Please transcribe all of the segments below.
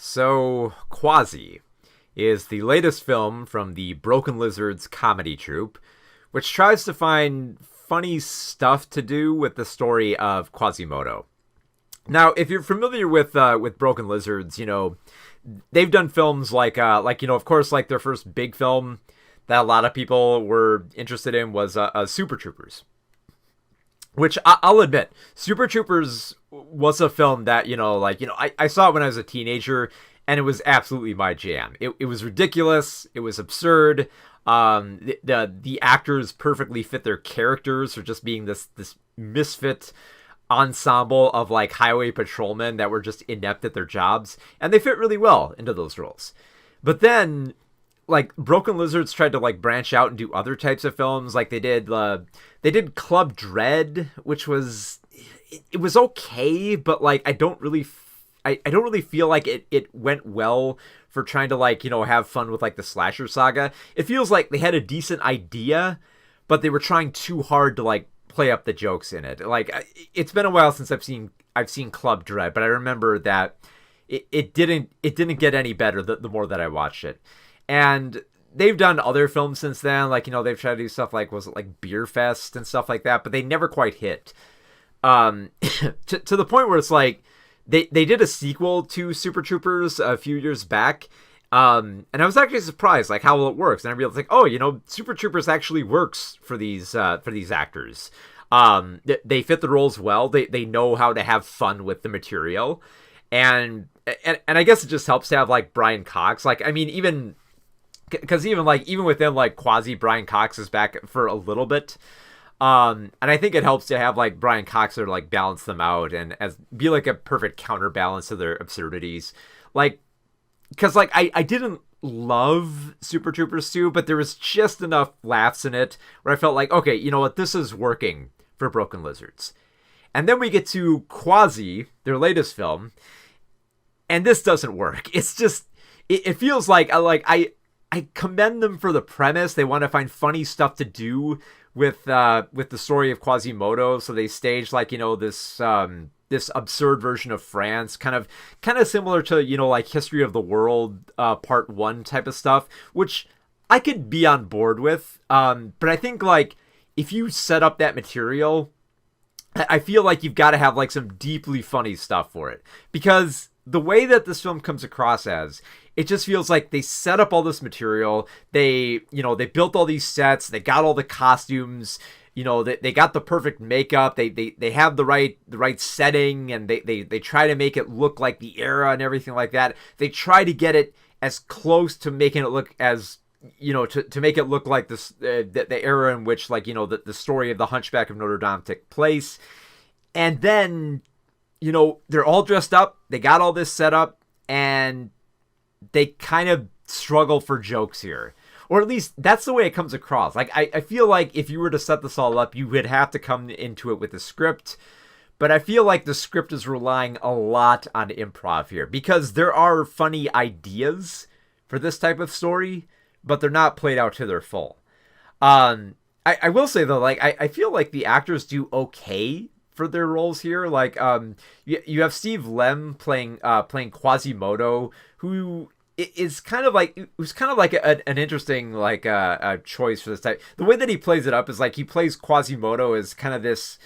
So, Quasi is the latest film from the Broken Lizards comedy troupe, which tries to find funny stuff to do with the story of Quasimodo. Now, if you're familiar with Broken Lizards, they've done films like of course, like their first big film that a lot of people were interested in was Super Troopers, which I'll admit, Super Troopers was a film that I saw it when I was a teenager, and it was absolutely my jam. It was ridiculous. It was absurd. The actors perfectly fit their characters for just being this misfit ensemble of like highway patrolmen that were just inept at their jobs, and they fit really well into those roles. But then like Broken Lizards tried to like branch out and do other types of films. Like they did Club Dread, which was it was okay, but like I don't really feel like it went well for trying to have fun with like the slasher saga. It feels like they had a decent idea, but they were trying too hard to like play up the jokes in it. Like it's been a while since I've seen Club Dread, but I remember that it didn't get any better the more that I watched it. And they've done other films since then, they've tried to do stuff like, was it like Beer Fest and stuff like that, but they never quite hit. To the point where it's like they did a sequel to Super Troopers a few years back, and I was actually surprised like how well it works, and I realized like, Super Troopers actually works for these actors. They fit the roles well. They know how to have fun with the material, and I guess it just helps to have like Brian Cox. Like, I mean, even within like Quasi, Brian Cox is back for a little bit. And I think it helps to have like Brian Cox to like balance them out and as be like a perfect counterbalance to their absurdities. Like, cause like I didn't love Super Troopers 2, but there was just enough laughs in it where I felt like, okay, you know what, this is working for Broken Lizards. And then we get to Quasi, their latest film, and this doesn't work. It's just, it feels like I commend them for the premise. They want to find funny stuff to do with the story of Quasimodo, so they staged this absurd version of France, kind of similar to like History of the World Part 1 type of stuff, which I could be on board with. But I think like if you set up that material, I feel like you've got to have like some deeply funny stuff for it, because the way that this film comes across as, it just feels like they set up all this material. They built all these sets. They got all the costumes. They got the perfect makeup. They have the right setting, and they try to make it look like the era and everything like that. They try to get it as close to making it look as, to make it look like this the era in which the story of the Hunchback of Notre Dame took place. And then they're all dressed up. They got all this set up, and they kind of struggle for jokes here. Or at least that's the way it comes across. Like, I feel like if you were to set this all up, you would have to come into it with a script. But I feel like the script is relying a lot on improv here, because there are funny ideas for this type of story, but they're not played out to their full. I will say, though, like, I feel like the actors do okay for their roles here. Like, you have Steve Lem playing Quasimodo, who is kind of like an interesting choice for this type. The way that he plays it up is like he plays Quasimodo as kind of this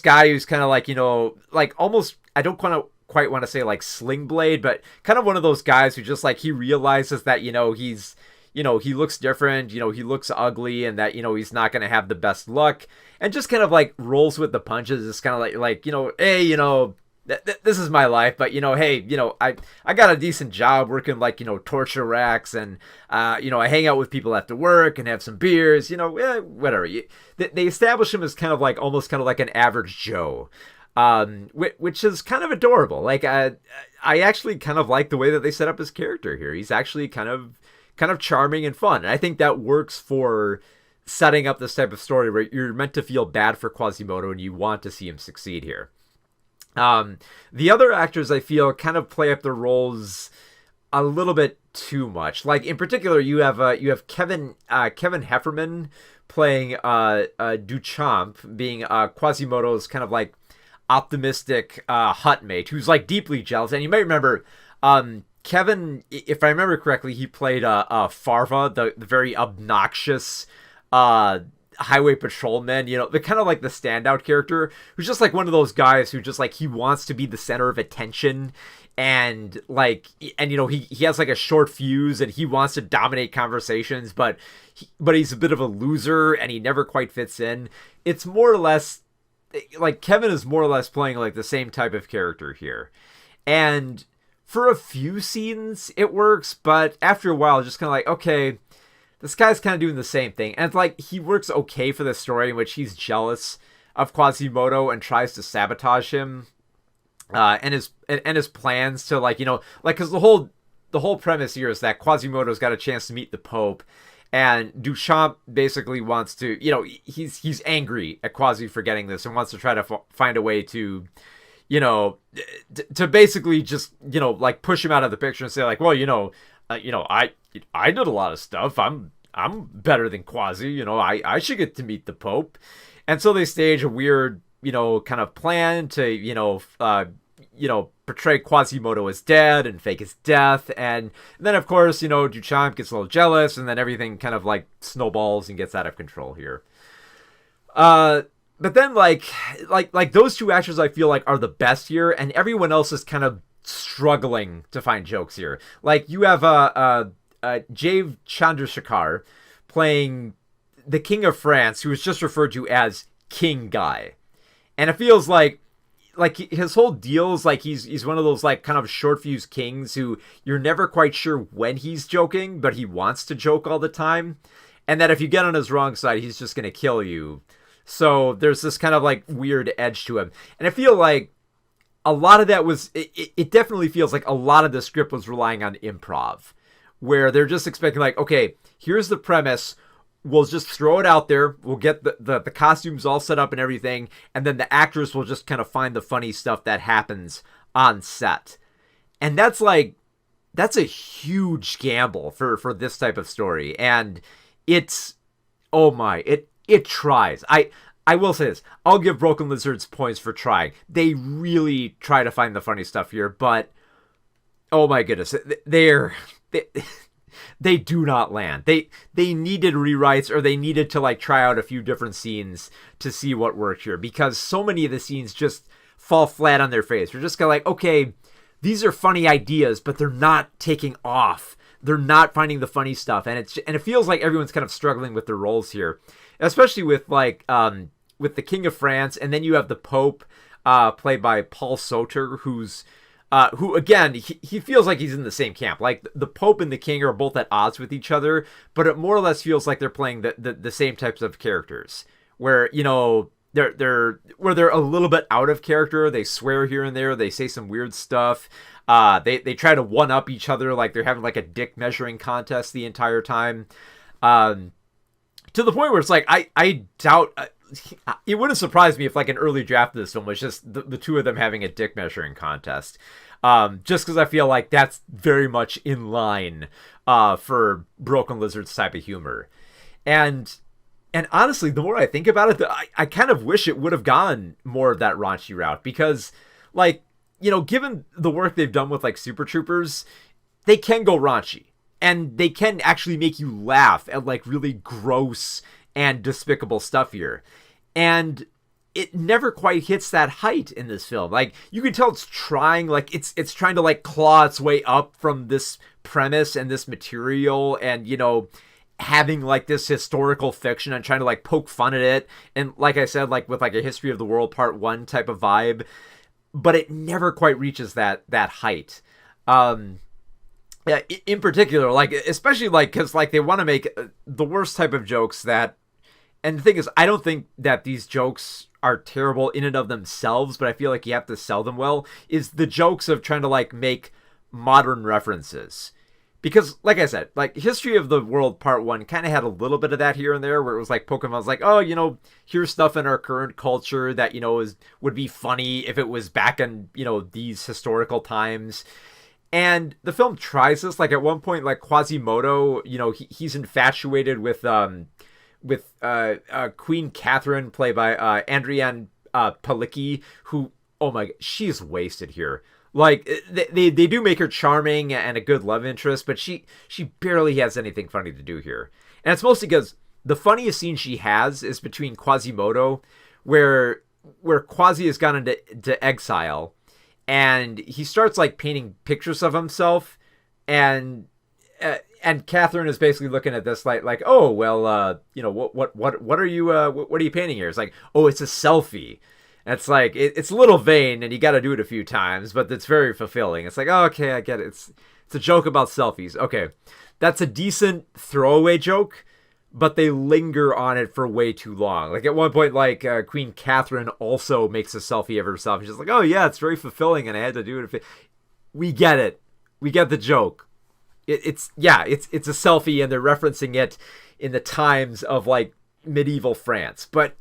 guy who's kind of like almost, I don't quite want to say like Sling Blade, but kind of one of those guys who just like he realizes that he's he looks different, he looks ugly, and that he's not going to have the best luck, and just kind of like rolls with the punches. It's kind of like hey, this is my life, but hey, I got a decent job working torture racks, and I hang out with people after work and have some beers, whatever. They establish him as kind of like almost kind of like an average Joe, which is kind of adorable. Like I actually kind of like the way that they set up his character here. He's actually kind of charming and fun, and I think that works for setting up this type of story where you're meant to feel bad for Quasimodo and you want to see him succeed here. The other actors, I feel, kind of play up their roles a little bit too much. Like, in particular, you have Kevin Heffernan playing Duchamp, being Quasimodo's kind of like optimistic hut mate who's like deeply jealous. And you might remember Kevin, if I remember correctly, he played Farva, the very obnoxious uh, highway patrolman. You know, the kind of like the standout character who's just like one of those guys who just like he wants to be the center of attention, and like, and you know, he has like a short fuse and he wants to dominate conversations, but he's a bit of a loser and he never quite fits in. It's more or less like Kevin is more or less playing like the same type of character here. And for a few scenes it works, but after a while just kind of like, okay, this guy's kind of doing the same thing. And it's like he works okay for the story in which he's jealous of Quasimodo and tries to sabotage him, and his plans to, like, you know, like, because the whole premise here is that Quasimodo's got a chance to meet the Pope, and Duchamp basically wants to, you know, he's angry at Quasi for getting this and wants to try to find a way to, you know, to basically just, you know, like push him out of the picture and say like, well, I did a lot of stuff. I'm better than Quasi. You know, I should get to meet the Pope. And so they stage a weird, you know, kind of plan to, portray Quasimodo as dead and fake his death. And then, of course, you know, Duchamp gets a little jealous, and then everything kind of like snowballs and gets out of control here. But then like those two actors I feel like are the best here, and everyone else is kind of struggling to find jokes here. Like you have Jave Chandrasekhar playing the King of France, who is just referred to as King Guy. And it feels like his whole deal is like he's one of those like kind of short fuse kings who you're never quite sure when he's joking, but he wants to joke all the time. And that if you get on his wrong side, he's just going to kill you. So there's this kind of like weird edge to him. And I feel like a lot of that was, it definitely feels like a lot of the script was relying on improv, where they're just expecting like, okay, here's the premise. We'll just throw it out there. We'll get the costumes all set up and everything. And then the actors will just kind of find the funny stuff that happens on set. And that's a huge gamble for this type of story. And it's, oh my, it tries. I will say this. I'll give Broken Lizards points for trying. They really try to find the funny stuff here, but oh my goodness, they do not land. They needed rewrites, or they needed to like try out a few different scenes to see what worked here, because so many of the scenes just fall flat on their face. We're just kind of like, okay, these are funny ideas, but they're not taking off. They're not finding the funny stuff, and it feels like everyone's kind of struggling with their roles here, especially with like with the King of France, and then you have the Pope, played by Paul Soter, who again, he feels like he's in the same camp. Like the Pope and the King are both at odds with each other, but it more or less feels like they're playing the same types of characters, where, you know, they're a little bit out of character. They swear here and there. They say some weird stuff. They try to one up each other, like they're having like a dick measuring contest the entire time. To the point where it's like, I doubt, it wouldn't surprise me if like an early draft of this film was just the two of them having a dick measuring contest. Just because I feel like that's very much in line for Broken Lizard's type of humor. And honestly, the more I think about it, I kind of wish it would have gone more of that raunchy route, because, like, you know, given the work they've done with like Super Troopers, they can go raunchy, and they can actually make you laugh at like really gross and despicable stuff here. And it never quite hits that height in this film. Like, you can tell it's trying, like it's trying to like claw its way up from this premise and this material, and, you know, having like this historical fiction and trying to like poke fun at it. And like I said, like with like a History of the World Part 1 type of vibe, but it never quite reaches that height. Yeah, in particular, like, especially like, because like they want to make the worst type of jokes that, and the thing is, I don't think that these jokes are terrible in and of themselves, but I feel like you have to sell them well, is the jokes of trying to like make modern references. Because, like I said, like History of the World Part 1 kind of had a little bit of that here and there, where it was like Pokemon's like, oh, you know, here's stuff in our current culture that, you know, would be funny if it was back in, you know, these historical times. And the film tries this. Like at one point, like Quasimodo, you know, he's infatuated with Queen Catherine, played by Andriane Palicki, who, oh my, she's wasted here. Like they do make her charming and a good love interest, but she barely has anything funny to do here. And it's mostly because the funniest scene she has is between Quasimodo, where Quasi has gone into exile, and he starts like painting pictures of himself, and Catherine is basically looking at this like oh well, what are you what are you painting here? It's like, oh, it's a selfie. And it's like it's a little vain, and you got to do it a few times, but it's very fulfilling. It's like, oh, okay, I get it. It's a joke about selfies. Okay, that's a decent throwaway joke, but they linger on it for way too long. Like at one point, like Queen Catherine also makes a selfie of herself. She's like, oh yeah, it's very fulfilling, and I had to do it. We get it. We get the joke. It's a selfie, and they're referencing it in the times of like medieval France, but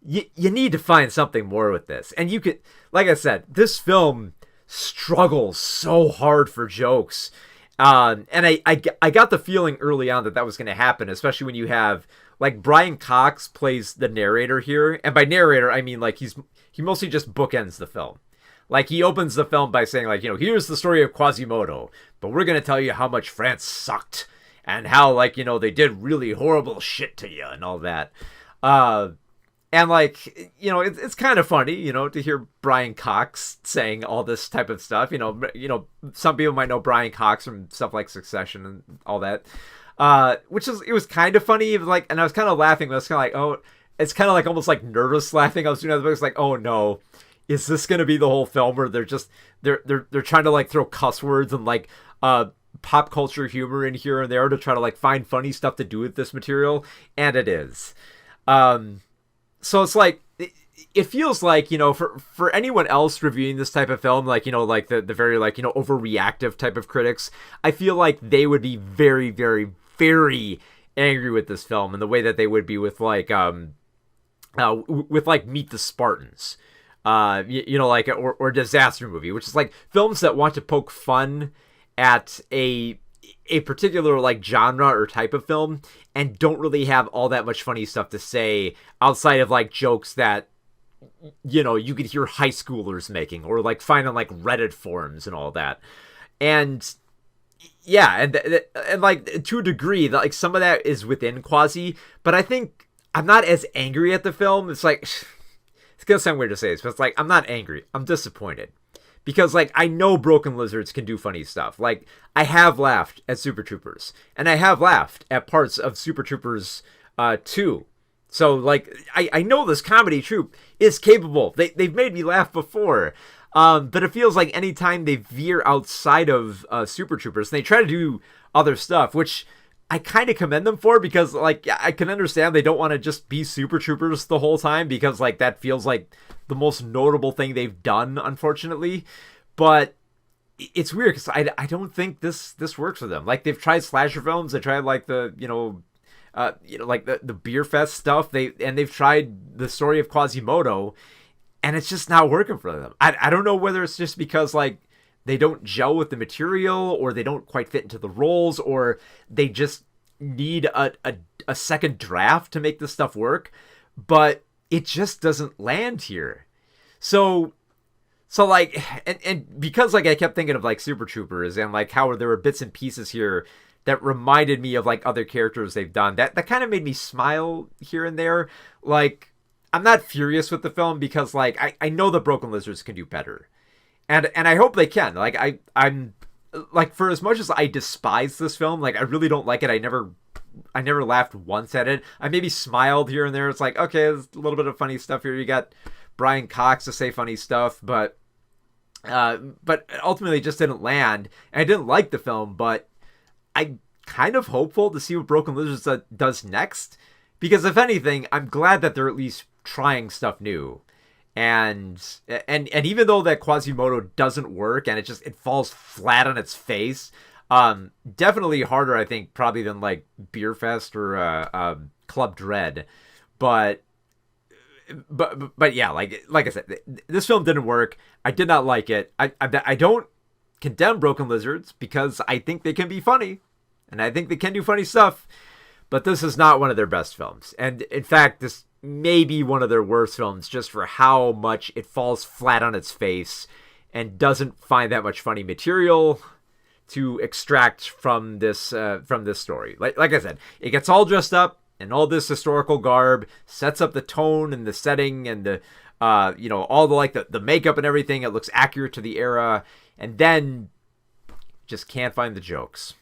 you need to find something more with this. And you could, like I said, this film struggles so hard for jokes. And I got the feeling early on that was going to happen, especially when you have, like, Brian Cox plays the narrator here. And by narrator, I mean, like, he mostly just bookends the film. Like, he opens the film by saying, like, here's the story of Quasimodo, but we're going to tell you how much France sucked and how, like, they did really horrible shit to you and all that. And, like, it's kind of funny, to hear Brian Cox saying all this type of stuff. Some people might know Brian Cox from stuff like Succession and all that. It was kind of funny, like, and I was kind of laughing, but I was kind of like, oh, it's kind of like almost like nervous laughing. I was doing that, but it's like, oh no, is this going to be the whole film where they're trying to like throw cuss words and like pop culture humor in here and there to try to like find funny stuff to do with this material? And it is. So it's like, it feels like, for anyone else reviewing this type of film, like, like the very, like, overreactive type of critics, I feel like they would be very, very, very angry with this film in the way that they would be with, like, Meet the Spartans, like, or Disaster Movie, which is like films that want to poke fun at a particular like genre or type of film and don't really have all that much funny stuff to say outside of like jokes that you could hear high schoolers making or like find on like Reddit forums and all that. And yeah, and like to a degree that like some of that is within Quasi, but I think I'm not as angry at the film. It's like, it's gonna sound weird to say this, but it's like, I'm not angry, I'm disappointed. Because, like, I know Broken Lizards can do funny stuff. Like, I have laughed at Super Troopers. And I have laughed at parts of Super Troopers 2. So, like, I know this comedy troupe is capable. They've made me laugh before. But it feels like anytime they veer outside of Super Troopers, they try to do other stuff, which I kind of commend them for, because, like, I can understand they don't want to just be Super Troopers the whole time, because, like, that feels like the most notable thing they've done, unfortunately. But it's weird because I don't think this works for them. Like, they've tried slasher films, they tried like the like the beer fest stuff. They've tried the story of Quasimodo, and it's just not working for them. I don't know whether it's just because like they don't gel with the material, or they don't quite fit into the roles, or they just need a second draft to make this stuff work. But it just doesn't land here. So like, and because like I kept thinking of like Super Troopers and like how there were bits and pieces here that reminded me of like other characters they've done, that kind of made me smile here and there. Like, I'm not furious with the film because like I know the Broken Lizards can do better. And I hope they can. Like I'm like, for as much as I despise this film, like I really don't like it. I never laughed once at it. I maybe smiled here and there. It's like, okay, there's a little bit of funny stuff here. You got Brian Cox to say funny stuff, but ultimately it just didn't land. And I didn't like the film, but I'm kind of hopeful to see what Broken Lizards does next, because if anything, I'm glad that they're at least trying stuff new. And even though that Quasimodo doesn't work and it falls flat on its face, definitely harder, I think, probably than like Beer Fest or Club Dread, but yeah, like I said, this film didn't work. I did not like it. I don't condemn Broken Lizards because I think they can be funny, and I think they can do funny stuff, but this is not one of their best films. And in fact, this may be one of their worst films, just for how much it falls flat on its face and doesn't find that much funny material to extract from this story. Like I said, it gets all dressed up in all this historical garb, sets up the tone and the setting and the all the makeup and everything. It looks accurate to the era, and then just can't find the jokes.